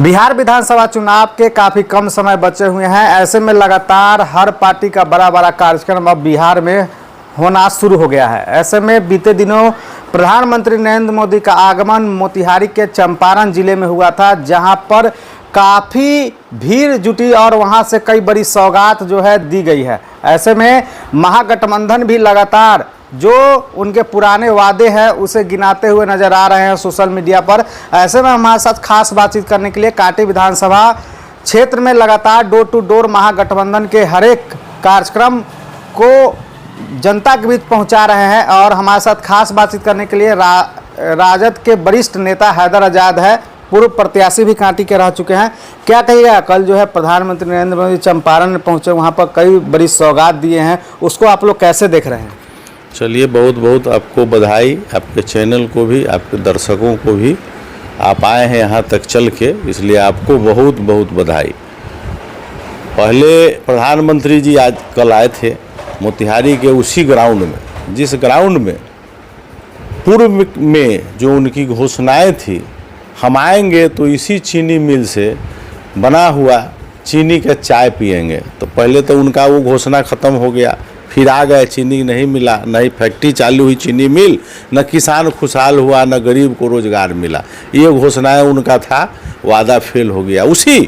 बिहार विधानसभा चुनाव के काफ़ी कम समय बचे हुए हैं। ऐसे में लगातार हर पार्टी का बड़ा बड़ा कार्यक्रम अब बिहार में होना शुरू हो गया है। ऐसे में बीते दिनों प्रधानमंत्री नरेंद्र मोदी का आगमन मोतिहारी के चंपारण जिले में हुआ था, जहां पर काफ़ी भीड़ जुटी और वहां से कई बड़ी सौगात जो है दी गई है। ऐसे में महागठबंधन भी लगातार जो उनके पुराने वादे हैं उसे गिनाते हुए नजर आ रहे हैं सोशल मीडिया पर। ऐसे में हमारे साथ खास बातचीत करने के लिए कांटी विधानसभा क्षेत्र में लगातार डोर टू डोर महागठबंधन के हर एक कार्यक्रम को जनता के बीच पहुंचा रहे हैं। और हमारे साथ खास बातचीत करने के लिए राजद के वरिष्ठ नेता हैदर आजाद है, पूर्व प्रत्याशी भी कांटी के रह चुके हैं। क्या कहिएगा, कल जो है प्रधानमंत्री नरेंद्र मोदी चंपारण में पहुंचे, वहां पर कई बड़ी सौगात दिए हैं, उसको आप लोग कैसे देख रहे हैं? चलिए, बहुत बहुत आपको बधाई, आपके चैनल को भी, आपके दर्शकों को भी। आप आए हैं यहाँ तक चल के, इसलिए आपको बहुत बहुत बधाई। पहले प्रधानमंत्री जी आज कल आए थे मोतिहारी के उसी ग्राउंड में, जिस ग्राउंड में पूर्व में जो उनकी घोषणाएं थी, हम आएंगे तो इसी चीनी मिल से बना हुआ चीनी का चाय पिएंगे। तो पहले तो उनका वो घोषणा ख़त्म हो गया, फिर आ गए, चीनी नहीं मिला, न ही फैक्ट्री चालू हुई चीनी मिल, न किसान खुशहाल हुआ, न गरीब को रोजगार मिला। ये घोषणाएं उनका था, वादा फेल हो गया। उसी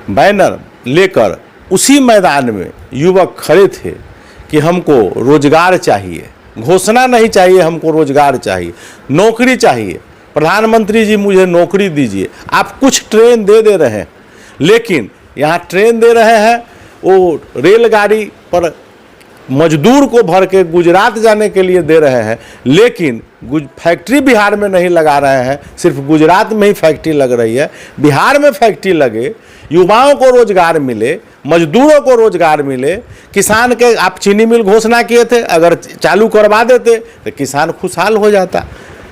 बैनर लेकर उसी मैदान में युवक खड़े थे कि हमको रोजगार चाहिए, घोषणा नहीं चाहिए, हमको रोजगार चाहिए, नौकरी चाहिए। प्रधानमंत्री जी मुझे नौकरी दीजिए। आप कुछ ट्रेन दे रहे हैं, लेकिन यहाँ ट्रेन दे रहे हैं, वो रेलगाड़ी पर मजदूर को भर के गुजरात जाने के लिए दे रहे हैं, लेकिन फैक्ट्री बिहार में नहीं लगा रहे हैं। सिर्फ गुजरात में ही फैक्ट्री लग रही है। बिहार में फैक्ट्री लगे, युवाओं को रोजगार मिले, मजदूरों को रोजगार मिले। किसान के आप चीनी मिल घोषणा किए थे, अगर चालू करवा देते तो किसान खुशहाल हो जाता।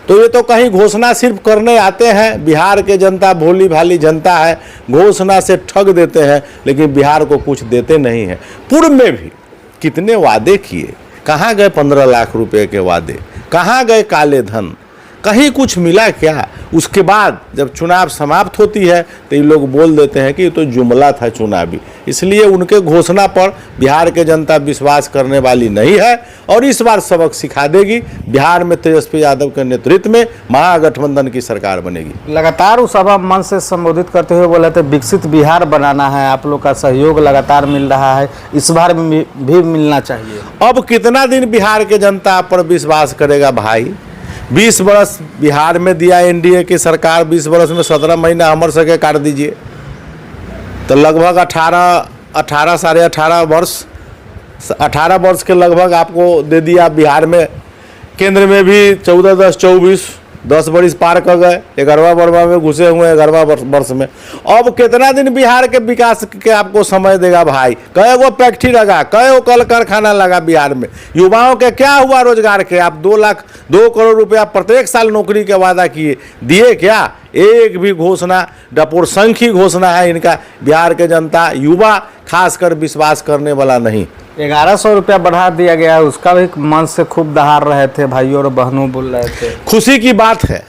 तो ये तो कहीं घोषणा सिर्फ करने आते हैं। बिहार के जनता भोली भाली जनता है, घोषणा से ठग देते हैं, लेकिन बिहार को कुछ देते नहीं हैं। पूर्व में भी कितने वादे किए, कहाँ गए 15 लाख रुपए के वादे, कहाँ गए काले धन, कहीं कुछ मिला क्या? उसके बाद जब चुनाव समाप्त होती है तो ये लोग बोल देते हैं कि ये तो जुमला था चुनावी। इसलिए उनके घोषणा पर बिहार के जनता विश्वास करने वाली नहीं है, और इस बार सबक सिखा देगी। बिहार में तेजस्वी यादव के नेतृत्व में महागठबंधन की सरकार बनेगी। लगातार उस सभा मंच से संबोधित करते हुए बोले थे विकसित बिहार बनाना है, आप लोग का सहयोग लगातार मिल रहा है, इस बार भी मिलना चाहिए। अब कितना दिन बिहार के जनता पर विश्वास करेगा भाई? 20 बरस बिहार में दिया एनडीए की सरकार, 20 बरस में 17 महीना हमर सके काट दीजिए, तो लगभग 18 साढ़े 18 वर्ष, 18 वर्ष के लगभग आपको दे दिया। बिहार में केंद्र में भी 14, 10, 24, 10 बरिस पार कर गए, 11वां वर्ष में घुसे हुए, 11वां वर्ष में। अब कितना दिन बिहार के विकास के आपको समय देगा भाई? कई गो फैक्ट्री लगा, कई कल कारखाना लगा बिहार में, युवाओं के क्या हुआ रोजगार के? आप 2 करोड़ रुपया प्रत्येक साल नौकरी के वादा किए, दिए क्या? एक भी घोषणा, डपोरसंख्यी घोषणा है इनका। बिहार के जनता, युवा खासकर विश्वास करने वाला नहीं। 1100 रुपया बढ़ा दिया गया है, उसका भी मन से खूब दहाड़ रहे थे भाइयों और बहनों, बोल रहे थे। खुशी की बात है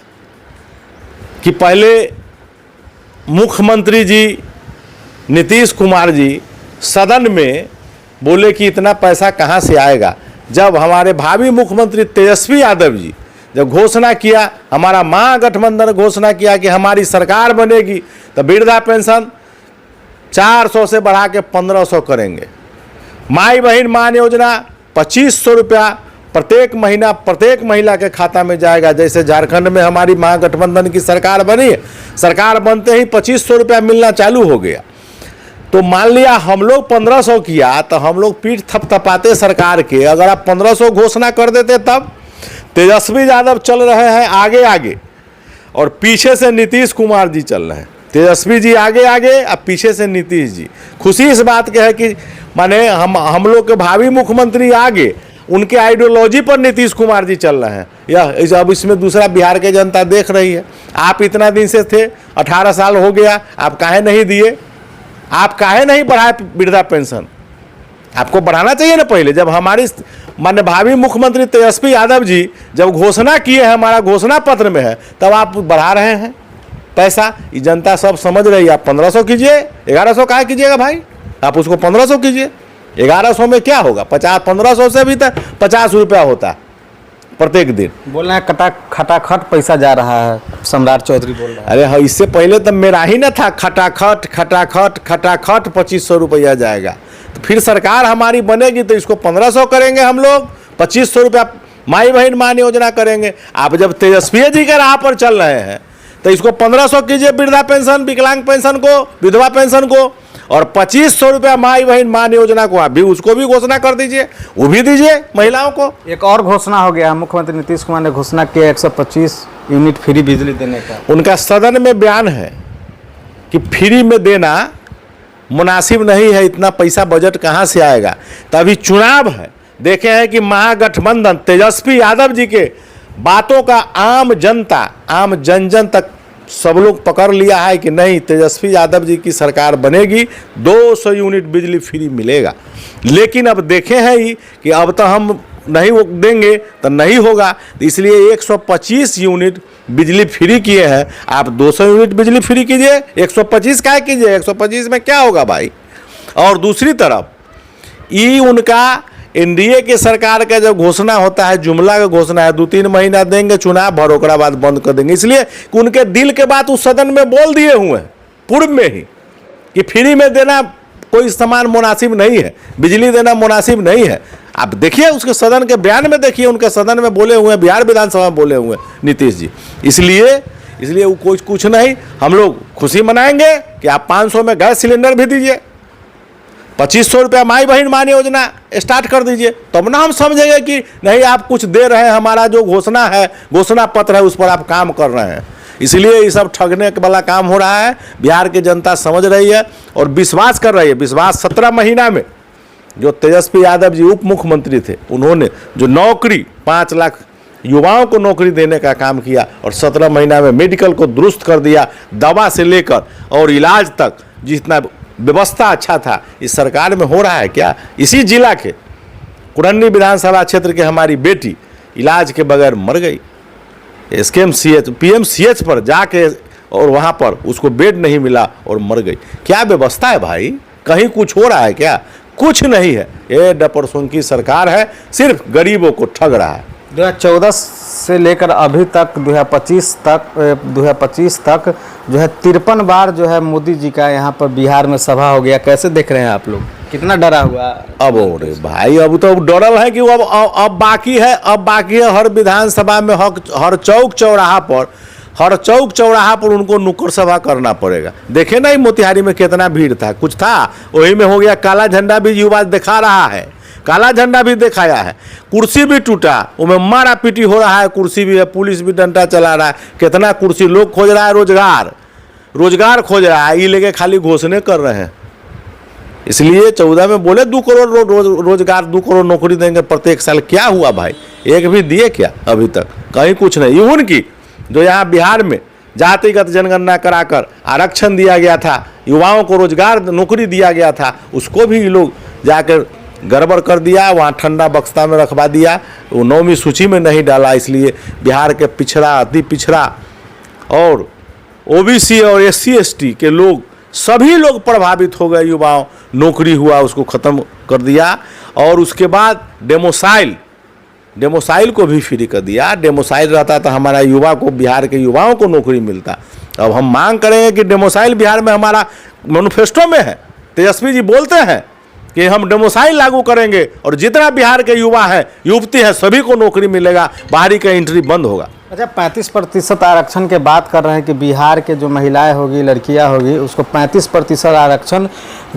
कि पहले मुख्यमंत्री जी नीतीश कुमार जी सदन में बोले कि इतना पैसा कहाँ से आएगा। जब हमारे भावी मुख्यमंत्री तेजस्वी यादव जी जब घोषणा किया, हमारा महागठबंधन घोषणा किया कि हमारी सरकार बनेगी, तो वृद्धा पेंशन 400 से बढ़ा के 1500 करेंगे। माई बहन मान योजना 2500 रुपया प्रत्येक महीना प्रत्येक महिला के खाता में जाएगा। जैसे झारखंड में हमारी महागठबंधन की सरकार बनी, सरकार बनते ही 2500 रुपया मिलना चालू हो गया। तो मान लिया हम लोग 1500 किया, तो हम लोग पीठ थपथपाते सरकार के। अगर आप 1500 घोषणा कर देते, तब तेजस्वी यादव चल रहे हैं आगे आगे और पीछे से नीतीश कुमार जी चल रहे हैं। तेजस्वी जी आगे आगे, अब पीछे से नीतीश जी। खुशी इस बात की है कि माने हम लोग के भावी मुख्यमंत्री आगे, उनके आइडियोलॉजी पर नीतीश कुमार जी चल रहे हैं। यह अब इसमें दूसरा बिहार के जनता देख रही है। आप इतना दिन से थे, 18 साल हो गया, आप काहे नहीं दिए? आप काहे नहीं बढ़ाए वृद्धा पेंशन? आपको बढ़ाना चाहिए ना पहले। जब हमारी माननीय भावी मुख्यमंत्री तेजस्वी यादव जी जब घोषणा किए हैं, हमारा घोषणा पत्र में है, तब आप बढ़ा रहे हैं। पैसा, ये जनता सब समझ रही है। आप 1500 कीजिए, 1100 काहे कीजिएगा भाई, आप उसको 1500 कीजिए। 1100 में क्या होगा, 1500 से भी तक 50 रुपया होता है प्रत्येक दिन। बोल रहे हैं खटाखट पैसा जा रहा है, सम्राट चौधरी बोल रहे हैं। अरे हाँ, इससे पहले तो मेरा ही ना था, खटाखट खटाखट खटाखट 2500 रुपया जाएगा। तो फिर सरकार हमारी बनेगी तो इसको 1500 करेंगे हम लोग, 2500 रुपया माई बहन मान योजना करेंगे। आप जब तेजस्वी जी के राह पर चल रहे हैं तो इसको 1500 कीजिए, वृद्धा पेंशन, विकलांग पेंशन को, विधवा पेंशन को, और 2500 रुपया माई बहन मान योजना को आप भी उसको भी घोषणा कर दीजिए, वो भी दीजिए महिलाओं को। एक और घोषणा हो गया, मुख्यमंत्री नीतीश कुमार ने घोषणा की 125 यूनिट फ्री बिजली देने का। उनका सदन में बयान है कि फ्री में देना मुनासिब नहीं है, इतना पैसा बजट कहाँ से आएगा। तभी चुनाव है, देखे हैं कि महागठबंधन तेजस्वी यादव जी के बातों का आम जनता, आम जन तक सब लोग पकड़ लिया है कि नहीं, तेजस्वी यादव जी की सरकार बनेगी, 200 यूनिट बिजली फ्री मिलेगा। लेकिन अब देखे हैं ही कि अब तो हम नहीं वो देंगे तो नहीं होगा, इसलिए 125 यूनिट बिजली फ्री किए हैं। आप 200 यूनिट बिजली फ्री कीजिए, 125 क्या कीजिए, 125 में क्या होगा भाई। और दूसरी तरफ ये उनका एनडीए के सरकार का जब घोषणा होता है, जुमला का घोषणा है, 2-3 महीना देंगे चुनाव भर, ओकरा बाद बंद कर देंगे, इसलिए कि उनके दिल के बात उस सदन में बोल दिए हुए हैं पूर्व में ही कि फ्री में देना कोई सामान मुनासिब नहीं है, बिजली देना मुनासिब नहीं है। आप देखिए उसके सदन के बयान में, देखिए उनके सदन में बोले हुए हैं, बिहार विधानसभा में बोले हुए हैं नीतीश जी। इसलिए वो कुछ नहीं, हम लोग खुशी मनाएंगे कि आप 500 में गैस सिलेंडर भी दीजिए, 2500 रुपया माई बहन मान योजना स्टार्ट कर दीजिए, तब ना हम समझेंगे कि नहीं आप कुछ दे रहे हैं, हमारा जो घोषणा है, घोषणा पत्र है, उस पर आप काम कर रहे हैं। इसलिए ये सब ठगने वाला काम हो रहा है, बिहार की जनता समझ रही है और विश्वास कर रही है। विश्वास 17 महीना में जो तेजस्वी यादव जी उप मुख्यमंत्री थे, उन्होंने जो नौकरी 5 लाख युवाओं को नौकरी देने का काम किया और 17 महीना में मेडिकल को दुरुस्त कर दिया, दवा से लेकर और इलाज तक जितना व्यवस्था अच्छा था, इस सरकार में हो रहा है क्या। इसी जिला के कुरन्नी विधानसभा क्षेत्र के हमारी बेटी इलाज के बगैर मर गई, SKMCH PMCH पर जाके, और वहाँ पर उसको बेड नहीं मिला और मर गई। क्या व्यवस्था है भाई, कहीं कुछ हो रहा है क्या, कुछ नहीं है। ये डपरसों की सरकार है, सिर्फ गरीबों को ठग रहा है। 2014 से लेकर अभी तक 2025 तक जो है 53 बार जो है मोदी जी का यहाँ पर बिहार में सभा हो गया। कैसे देख रहे हैं आप लोग, कितना डरा हुआ अब अरे भाई, अब तो डरल है कि अब बाकी है, हर विधानसभा में हर चौक चौराहा पर उनको नुक्कड़ सभा करना पड़ेगा। देखे ना मोतिहारी में कितना भीड़ था, कुछ था वही में हो गया। काला झंडा भी युवा दिखा रहा है, काला झंडा भी दिखाया है, कुर्सी भी टूटा, उनमें मारा पीटी हो रहा है, कुर्सी भी है, पुलिस भी डंडा चला रहा है, कितना कुर्सी लोग खोज रहा है, रोजगार खोज रहा है, ये लेके खाली घोषणे कर रहे हैं। इसलिए 14 में बोले 2 करोड़ रोजगार, 2 करोड़ नौकरी देंगे प्रत्येक साल। क्या हुआ भाई, एक भी दिए क्या अभी तक, कहीं कुछ नहीं। इवन की जो यहाँ बिहार में जातिगत जनगणना कराकर आरक्षण दिया गया था, युवाओं को रोजगार नौकरी दिया गया था, उसको भी लोग जाकर गड़बड़ कर दिया, वहाँ ठंडा बक्सा में रखवा दिया, वो 9वीं सूची में नहीं डाला। इसलिए बिहार के पिछड़ा, अति पिछड़ा और OBC और SC ST के लोग, सभी लोग प्रभावित हो गए। युवाओं नौकरी हुआ उसको ख़त्म कर दिया, और उसके बाद डेमोसाइल को भी फ्री कर दिया। डेमोसाइल रहता तो हमारा युवा को, बिहार के युवाओं को नौकरी मिलता। अब हम मांग करेंगे कि डेमोसाइल बिहार में, हमारा मैनिफेस्टो में है, तेजस्वी जी बोलते हैं कि हम डेमोसाइल लागू करेंगे और जितना बिहार के युवा हैं, युवती हैं, सभी को नौकरी मिलेगा, बाहरी का एंट्री बंद होगा। अच्छा, 35% आरक्षण के बात कर रहे हैं कि बिहार के जो महिलाएं होगी, लड़कियां होगी, उसको 35% आरक्षण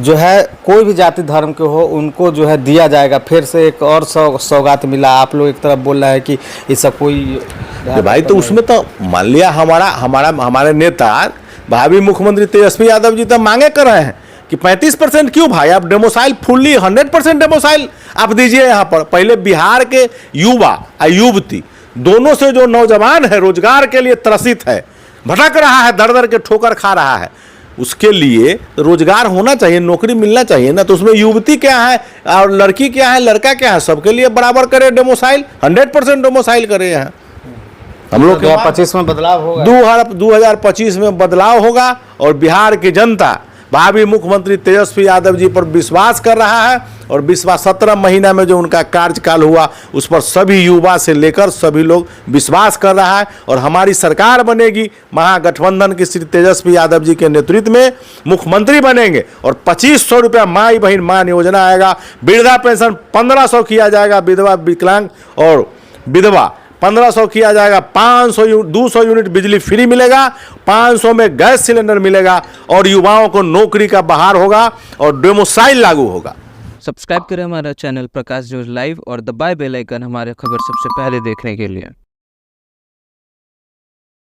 जो है कोई भी जाति धर्म के हो उनको जो है दिया जाएगा। फिर से एक और सौगात मिला। आप लोग एक तरफ बोल रहे हैं कि इसका कोई भाई, तो उसमें तो मान लिया हमारे नेता भावी मुख्यमंत्री तेजस्वी यादव जी तो मांगे कर रहे हैं कि 35% क्यों भाई, आप डेमोसाइल फुल्ली 100% डेमोसाइल आप दीजिए। यहाँ पर पहले बिहार के युवा और युवती दोनों से जो नौजवान है, रोजगार के लिए त्रसित है, भटक रहा है, दर के ठोकर खा रहा है, उसके लिए रोजगार होना चाहिए, नौकरी मिलना चाहिए ना। तो उसमें युवती क्या है और लड़की क्या है, लड़का क्या है, सबके लिए बराबर करे डेमोसाइल, 100% डेमोसाइल करे यहाँ। हम लोग के 2025 में बदलाव होगा। 2025 में बदलाव होगा और बिहार की जनता भावी मुख्यमंत्री तेजस्वी यादव जी पर विश्वास कर रहा है और विश्वास 17 महीना में जो उनका कार्यकाल हुआ उस पर सभी युवा से लेकर सभी लोग विश्वास कर रहा है और हमारी सरकार बनेगी। महागठबंधन की श्री तेजस्वी यादव जी के नेतृत्व में मुख्यमंत्री बनेंगे और 2500 रुपया माई बहन मान योजना आएगा। वृद्धा पेंशन 1500 किया जाएगा, विधवा विकलांग और विधवा 1500 किया जाएगा। 200 यूनिट बिजली फ्री मिलेगा, 500 में गैस सिलेंडर मिलेगा और युवाओं को नौकरी का बहार होगा और डोमिसाइल लागू होगा। सब्सक्राइब करें हमारा चैनल प्रकाश न्यूज़ लाइव और दबाए बेल आइकन हमारे खबर सबसे पहले देखने के लिए।